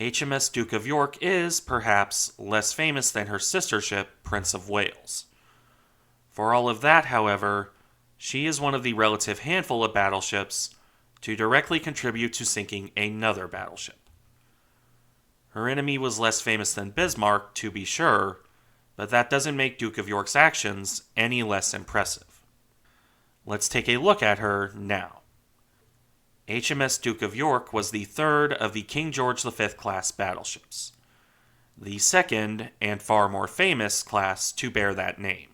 HMS Duke of York is, perhaps, less famous than her sister ship, Prince of Wales. For all of that, however, she is one of the relative handful of battleships to directly contribute to sinking another battleship. Her enemy was less famous than Bismarck, to be sure, but that doesn't make Duke of York's actions any less impressive. Let's take a look at her now. HMS Duke of York was the third of the King George V class battleships, the second and far more famous class to bear that name.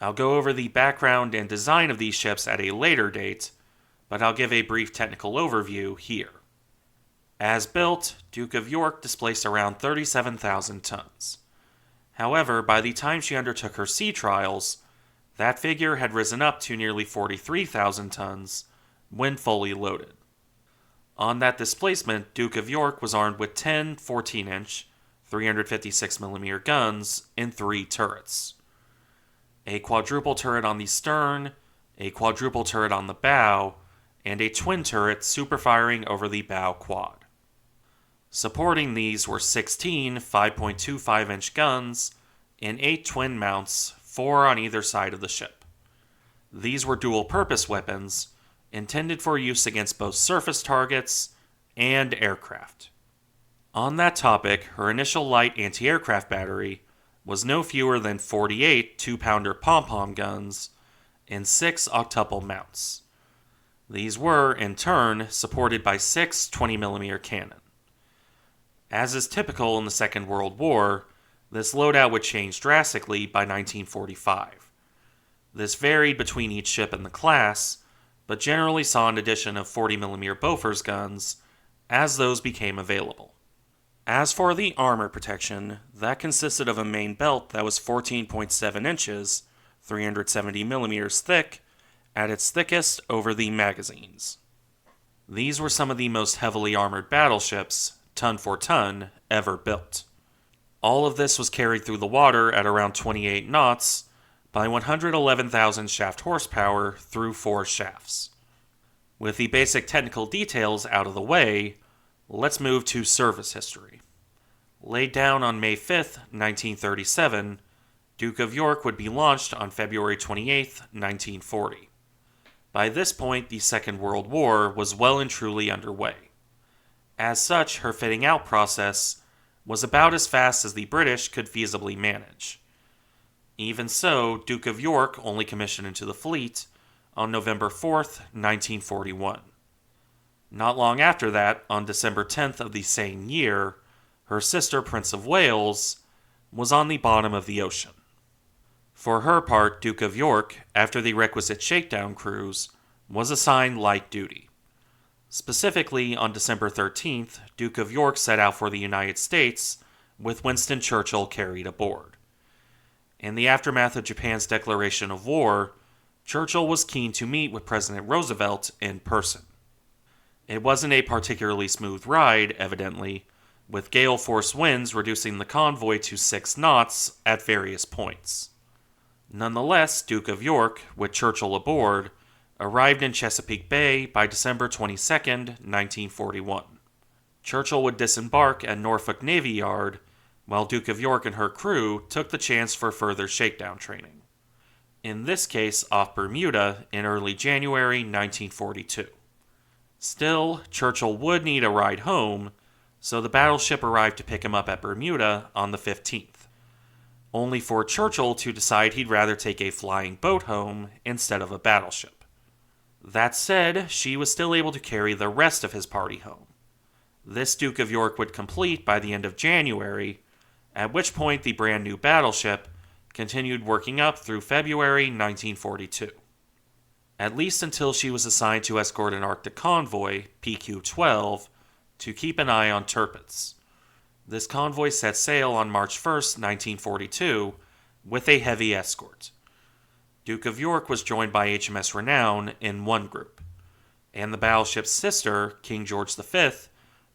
I'll go over the background and design of these ships at a later date, but I'll give a brief technical overview here. As built, Duke of York displaced around 37,000 tons. However, by the time she undertook her sea trials, that figure had risen up to nearly 43,000 tons when fully loaded. On that displacement, Duke of York was armed with 10 14-inch, 356mm guns in 3 turrets. A quadruple turret on the stern, a quadruple turret on the bow, and a twin turret superfiring over the bow quad. Supporting these were 16 5.25-inch guns and 8 twin mounts, 4 on either side of the ship. These were dual-purpose weapons, intended for use against both surface targets and aircraft. On that topic, her initial light anti-aircraft battery was no fewer than 48 2-pounder pom-pom guns and 6 octuple mounts. These were, in turn, supported by 6 20mm cannon. As is typical in the Second World War, this loadout would change drastically by 1945. This varied between each ship in the class, but generally saw an addition of 40mm Bofors guns as those became available. As for the armor protection, that consisted of a main belt that was 14.7 inches, 370mm thick, at its thickest over the magazines. These were some of the most heavily armored battleships, ton for ton, ever built. All of this was carried through the water at around 28 knots by 111,000 shaft horsepower through 4 shafts. With the basic technical details out of the way, let's move to service history. Laid down on May 5th, 1937, Duke of York would be launched on February 28th, 1940. By this point, the Second World War was well and truly underway. As such, her fitting out process was about as fast as the British could feasibly manage. Even so, Duke of York only commissioned into the fleet on November 4th, 1941. Not long after that, on December 10th of the same year, her sister Prince of Wales was on the bottom of the ocean. For her part, Duke of York, after the requisite shakedown cruise, was assigned light duty. Specifically, on December 13th, Duke of York set out for the United States, with Winston Churchill carried aboard. In the aftermath of Japan's declaration of war, Churchill was keen to meet with President Roosevelt in person. It wasn't a particularly smooth ride, evidently, with gale force winds reducing the convoy to 6 knots at various points. Nonetheless, Duke of York, with Churchill aboard, arrived in Chesapeake Bay by December 22, 1941. Churchill would disembark at Norfolk Navy Yard, while Duke of York and her crew took the chance for further shakedown training. In this case, off Bermuda in early January 1942. Still, Churchill would need a ride home, so the battleship arrived to pick him up at Bermuda on the 15th, only for Churchill to decide he'd rather take a flying boat home instead of a battleship. That said, she was still able to carry the rest of his party home. This Duke of York would complete by the end of January, at which point the brand new battleship continued working up through February 1942. At least until she was assigned to escort an Arctic convoy, PQ-12, to keep an eye on Tirpitz. This convoy set sail on March 1st, 1942, with a heavy escort. Duke of York was joined by HMS Renown in one group, and the battleship's sister, King George V,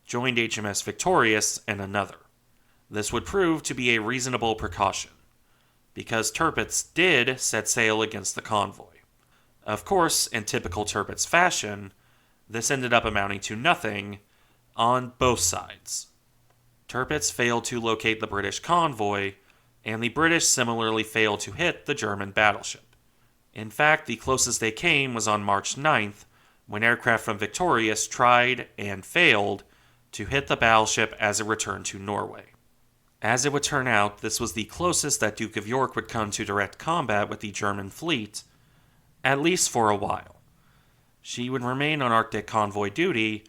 joined HMS Victorious in another. This would prove to be a reasonable precaution, because Tirpitz did set sail against the convoy. Of course, in typical Tirpitz fashion, this ended up amounting to nothing, on both sides. Tirpitz failed to locate the British convoy, and the British similarly failed to hit the German battleship. In fact, the closest they came was on March 9th, when aircraft from Victorious tried, and failed, to hit the battleship as it returned to Norway. As it would turn out, this was the closest that Duke of York would come to direct combat with the German fleet, at least for a while. She would remain on Arctic convoy duty,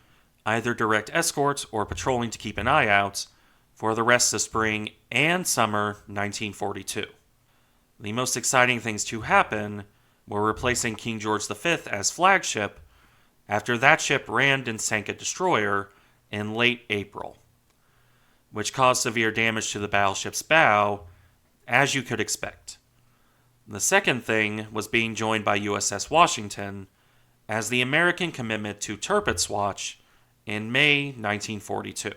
either direct escort or patrolling to keep an eye out, for the rest of spring and summer 1942. The most exciting things to happen were replacing King George V as flagship after that ship rammed and sank a destroyer in late April, which caused severe damage to the battleship's bow, as you could expect. The second thing was being joined by USS Washington as the American commitment to Tirpitz Watch in May 1942.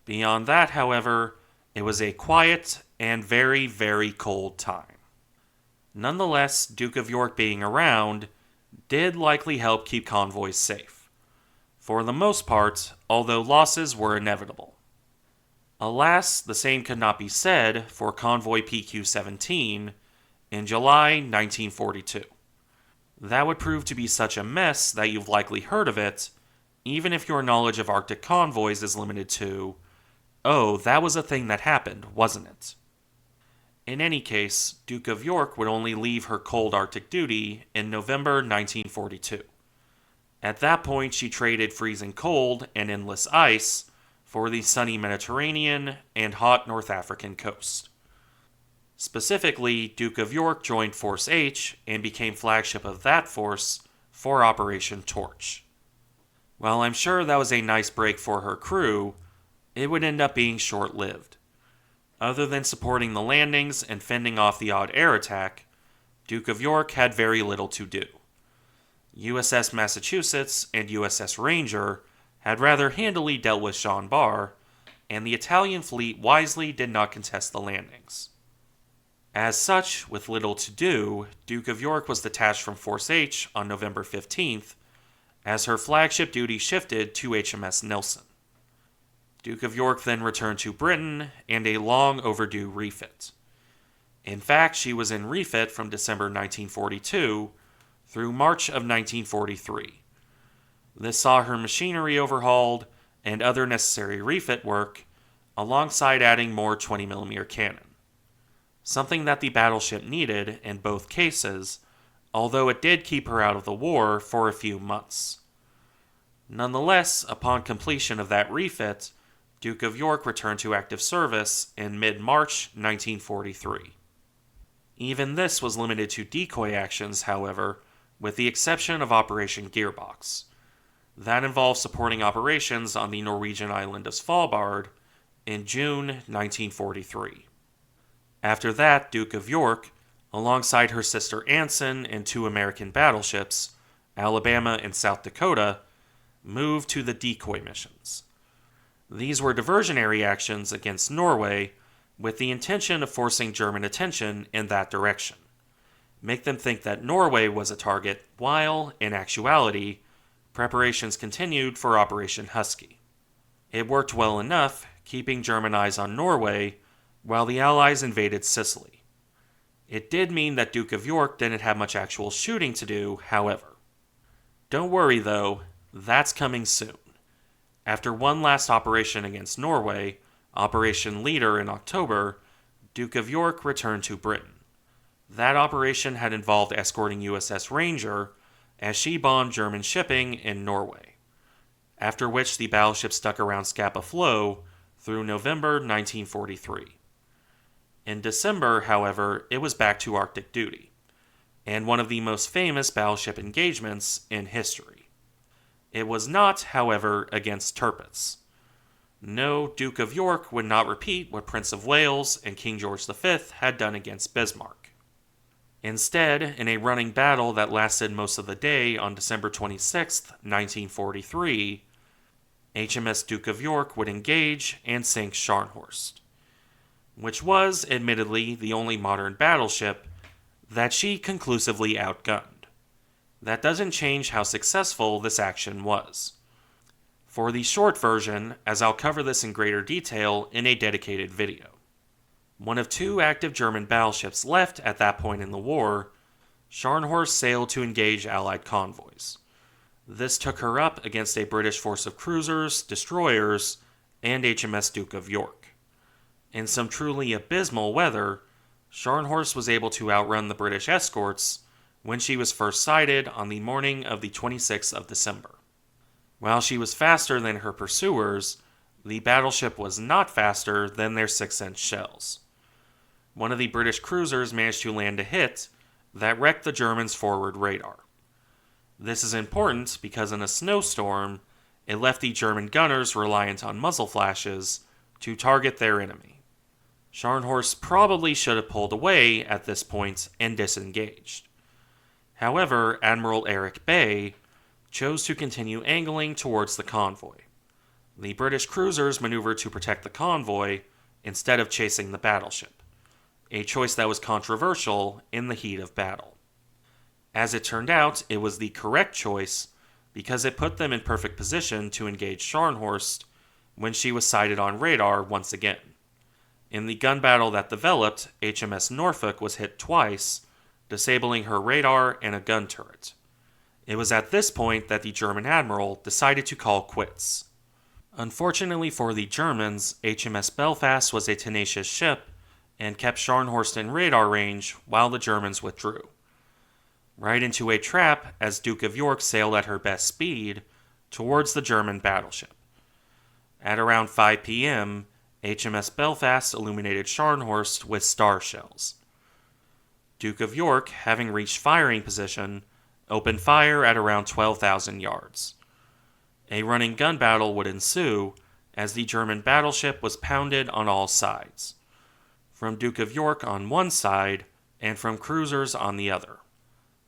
Beyond that, however, it was a quiet and very, very cold time. Nonetheless, Duke of York being around did likely help keep convoys safe. For the most part, although losses were inevitable. Alas, the same could not be said for convoy PQ-17 in July 1942. That would prove to be such a mess that you've likely heard of it, even if your knowledge of Arctic convoys is limited to, oh, that was a thing that happened, wasn't it? In any case, Duke of York would only leave her cold Arctic duty in November 1942. At that point, she traded freezing cold and endless ice for the sunny Mediterranean and hot North African coast. Specifically, Duke of York joined Force H and became flagship of that force for Operation Torch. While I'm sure that was a nice break for her crew, it would end up being short-lived. Other than supporting the landings and fending off the odd air attack, Duke of York had very little to do. USS Massachusetts and USS Ranger had rather handily dealt with Jean Bart, and the Italian fleet wisely did not contest the landings. As such, with little to do, Duke of York was detached from Force H on November 15th, as her flagship duty shifted to HMS Nelson. Duke of York then returned to Britain and a long overdue refit. In fact, she was in refit from December 1942 through March of 1943. This saw her machinery overhauled and other necessary refit work, alongside adding more 20mm cannon. Something that the battleship needed in both cases, although it did keep her out of the war for a few months. Nonetheless, upon completion of that refit, Duke of York returned to active service in mid-March 1943. Even this was limited to decoy actions, however, with the exception of Operation Gearbox. That involved supporting operations on the Norwegian island of Svalbard in June 1943. After that, Duke of York, alongside her sister Anson and 2 American battleships, Alabama and South Dakota, moved to the decoy missions. These were diversionary actions against Norway with the intention of forcing German attention in that direction. Make them think that Norway was a target, while, in actuality, preparations continued for Operation Husky. It worked well enough, keeping German eyes on Norway, while the Allies invaded Sicily. It did mean that Duke of York didn't have much actual shooting to do, however. Don't worry though, that's coming soon. After one last operation against Norway, Operation Leader in October, Duke of York returned to Britain. That operation had involved escorting USS Ranger as she bombed German shipping in Norway, after which the battleship stuck around Scapa Flow through November 1943. In December, however, it was back to Arctic duty, and one of the most famous battleship engagements in history. It was not, however, against Tirpitz. No, Duke of York would not repeat what Prince of Wales and King George V had done against Bismarck. Instead, in a running battle that lasted most of the day on December 26, 1943, HMS Duke of York would engage and sink Scharnhorst, which was, admittedly, the only modern battleship that she conclusively outgunned. That doesn't change how successful this action was. for the short version, as I'll cover this in greater detail in a dedicated video. One of two active German battleships left at that point in the war, Scharnhorst sailed to engage Allied convoys. This took her up against a British force of cruisers, destroyers, and HMS Duke of York. In some truly abysmal weather, Scharnhorst was able to outrun the British escorts when she was first sighted on the morning of the 26th of December. While she was faster than her pursuers, the battleship was not faster than their 6-inch shells. One of the British cruisers managed to land a hit that wrecked the Germans' forward radar. This is important because in a snowstorm, it left the German gunners reliant on muzzle flashes to target their enemy. Scharnhorst probably should have pulled away at this point and disengaged. However, Admiral Eric Bay chose to continue angling towards the convoy. The British cruisers maneuvered to protect the convoy instead of chasing the battleship, a choice that was controversial in the heat of battle. As it turned out, it was the correct choice because it put them in perfect position to engage Scharnhorst when she was sighted on radar once again. In the gun battle that developed, HMS Norfolk was hit twice, disabling her radar and a gun turret. It was at this point that the German admiral decided to call quits. Unfortunately for the Germans, HMS Belfast was a tenacious ship and kept Scharnhorst in radar range while the Germans withdrew. Right into a trap as Duke of York sailed at her best speed towards the German battleship. At around 5 p.m., HMS Belfast illuminated Scharnhorst with star shells. Duke of York, having reached firing position, opened fire at around 12,000 yards. A running gun battle would ensue as the German battleship was pounded on all sides, from Duke of York on one side and from cruisers on the other.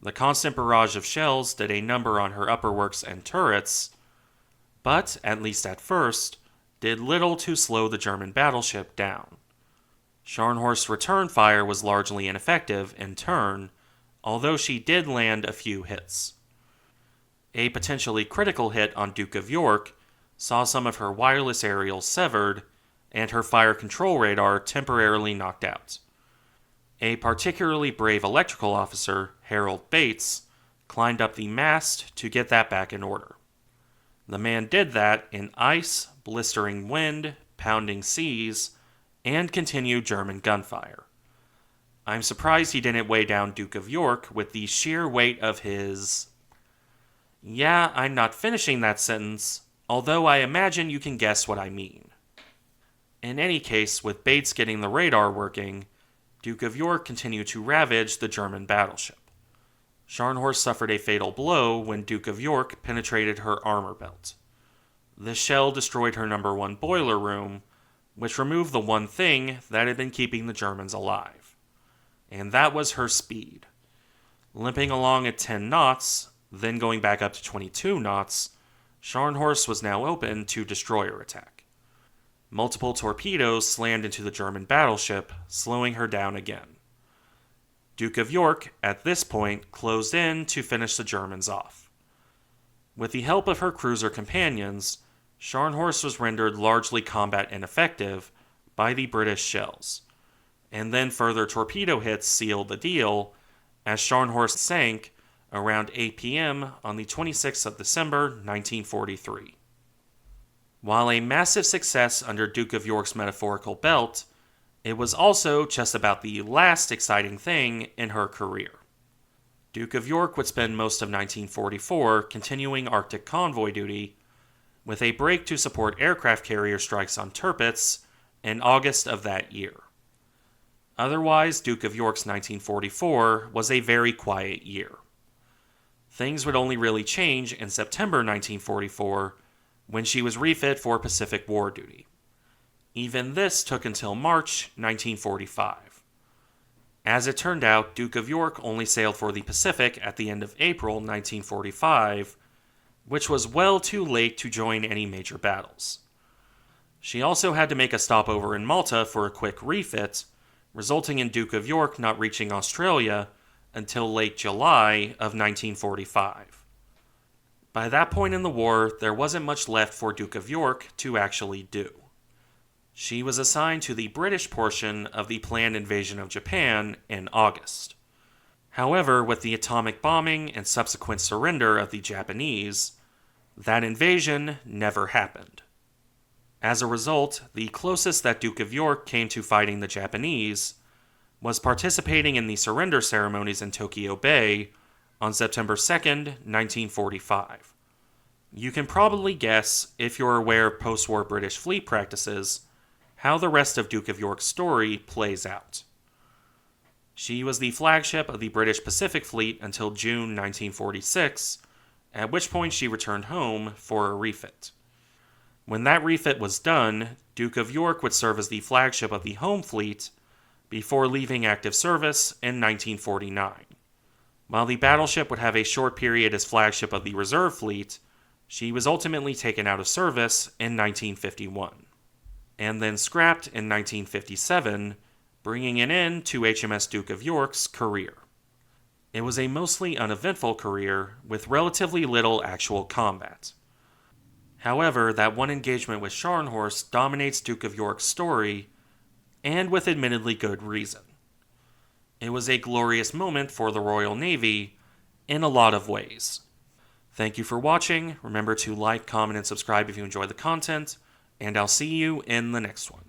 The constant barrage of shells did a number on her upperworks and turrets, but, at least at first, did little to slow the German battleship down. Scharnhorst's return fire was largely ineffective in turn, although she did land a few hits. A potentially critical hit on Duke of York saw some of her wireless aerials severed and her fire control radar temporarily knocked out. A particularly brave electrical officer, Harold Bates, climbed up the mast to get that back in order. The man did that in ice, blistering wind, pounding seas, and continued German gunfire. I'm surprised he didn't weigh down Duke of York with the sheer weight of his... Yeah, I'm not finishing that sentence, although I imagine you can guess what I mean. In any case, with Bates getting the radar working, Duke of York continued to ravage the German battleship. Scharnhorst suffered a fatal blow when Duke of York penetrated her armor belt. The shell destroyed her number 1 boiler room, which removed the one thing that had been keeping the Germans alive. And that was her speed. Limping along at 10 knots, then going back up to 22 knots, Scharnhorst was now open to destroyer attack. Multiple torpedoes slammed into the German battleship, slowing her down again. Duke of York, at this point, closed in to finish the Germans off. With the help of her cruiser companions, Scharnhorst was rendered largely combat ineffective by the British shells, and then further torpedo hits sealed the deal as Scharnhorst sank around 8 p.m. on the 26th of December 1943. While a massive success under Duke of York's metaphorical belt, it was also just about the last exciting thing in her career. Duke of York would spend most of 1944 continuing Arctic convoy duty, with a break to support aircraft carrier strikes on Tirpitz in August of that year. Otherwise, Duke of York's 1944 was a very quiet year. Things would only really change in September 1944 when she was refit for Pacific War duty. Even this took until March 1945. As it turned out, Duke of York only sailed for the Pacific at the end of April 1945, which was well too late to join any major battles. She also had to make a stopover in Malta for a quick refit, resulting in Duke of York not reaching Australia until late July of 1945. By that point in the war, there wasn't much left for Duke of York to actually do. She was assigned to the British portion of the planned invasion of Japan in August. However, with the atomic bombing and subsequent surrender of the Japanese, that invasion never happened. As a result, the closest that Duke of York came to fighting the Japanese was participating in the surrender ceremonies in Tokyo Bay on September 2nd, 1945. You can probably guess, if you're aware of post-war British fleet practices, how the rest of Duke of York's story plays out. She was the flagship of the British Pacific Fleet until June 1946, at which point she returned home for a refit. When that refit was done, Duke of York would serve as the flagship of the home fleet before leaving active service in 1949. While the battleship would have a short period as flagship of the reserve fleet, she was ultimately taken out of service in 1951, and then scrapped in 1957, bringing an end to HMS Duke of York's career. It was a mostly uneventful career with relatively little actual combat. However, that one engagement with Scharnhorst dominates Duke of York's story, and with admittedly good reason. It was a glorious moment for the Royal Navy in a lot of ways. Thank you for watching. Remember to like, comment, and subscribe if you enjoy the content, and I'll see you in the next one.